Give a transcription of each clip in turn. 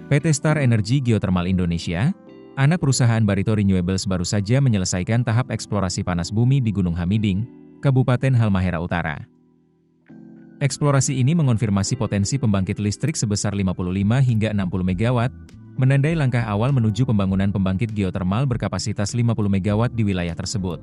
PT Star Energy Geothermal Indonesia, anak perusahaan Barito Renewables baru saja menyelesaikan tahap eksplorasi panas bumi di Gunung Hamiding, Kabupaten Halmahera Utara. Eksplorasi ini mengonfirmasi potensi pembangkit listrik sebesar 55 hingga 60 MW, menandai langkah awal menuju pembangunan pembangkit geothermal berkapasitas 50 MW di wilayah tersebut.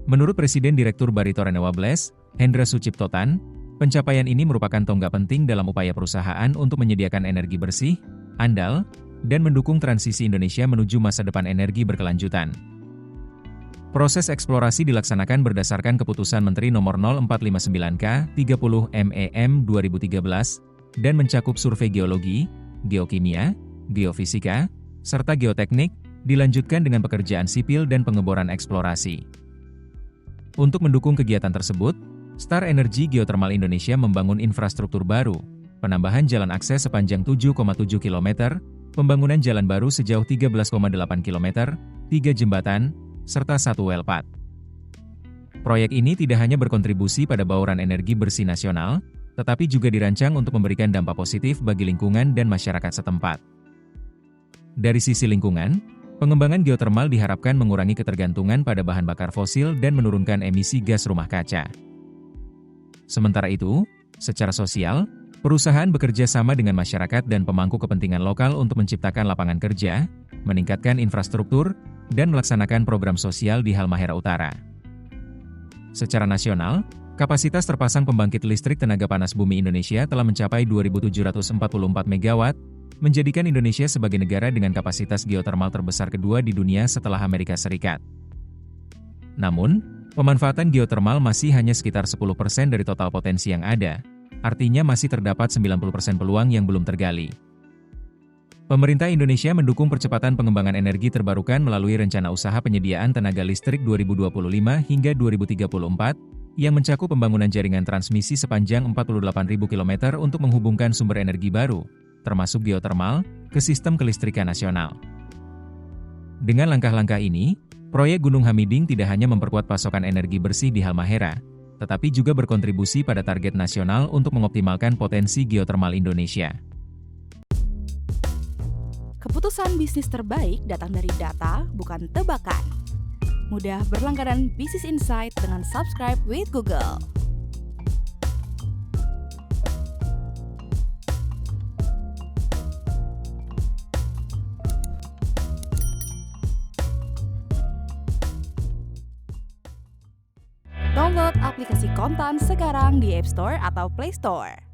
Menurut Presiden Direktur Barito Renewables, Hendra Suciptotan, pencapaian ini merupakan tonggak penting dalam upaya perusahaan untuk menyediakan energi bersih, andal, dan mendukung transisi Indonesia menuju masa depan energi berkelanjutan. Proses eksplorasi dilaksanakan berdasarkan Keputusan Menteri Nomor 0459K 30 MEM 2013 dan mencakup survei geologi, geokimia, geofisika, serta geoteknik, dilanjutkan dengan pekerjaan sipil dan pengeboran eksplorasi. Untuk mendukung kegiatan tersebut, Star Energy Geothermal Indonesia membangun infrastruktur baru, penambahan jalan akses sepanjang 7,7 km, pembangunan jalan baru sejauh 13,8 km, 3 jembatan, serta 1 well pad. Proyek ini tidak hanya berkontribusi pada bauran energi bersih nasional, tetapi juga dirancang untuk memberikan dampak positif bagi lingkungan dan masyarakat setempat. Dari sisi lingkungan, pengembangan geothermal diharapkan mengurangi ketergantungan pada bahan bakar fosil dan menurunkan emisi gas rumah kaca. Sementara itu, secara sosial, perusahaan bekerja sama dengan masyarakat dan pemangku kepentingan lokal untuk menciptakan lapangan kerja, meningkatkan infrastruktur, dan melaksanakan program sosial di Halmahera Utara. Secara nasional, kapasitas terpasang pembangkit listrik tenaga panas bumi Indonesia telah mencapai 2.744 MW, menjadikan Indonesia sebagai negara dengan kapasitas geothermal terbesar kedua di dunia setelah Amerika Serikat. Namun, pemanfaatan geothermal masih hanya sekitar 10% dari total potensi yang ada, artinya masih terdapat 90% peluang yang belum tergali. Pemerintah Indonesia mendukung percepatan pengembangan energi terbarukan melalui Rencana Usaha Penyediaan Tenaga Listrik 2025 hingga 2034, yang mencakup pembangunan jaringan transmisi sepanjang 48.000 km untuk menghubungkan sumber energi baru, termasuk geothermal, ke sistem kelistrikan nasional. Dengan langkah-langkah ini, proyek Gunung Hamiding tidak hanya memperkuat pasokan energi bersih di Halmahera, tetapi juga berkontribusi pada target nasional untuk mengoptimalkan potensi geothermal Indonesia. Keputusan bisnis terbaik datang dari data, bukan tebakan. Mudah berlangganan Business Insight dengan subscribe with Google. Download aplikasi Kontan sekarang di App Store atau Play Store.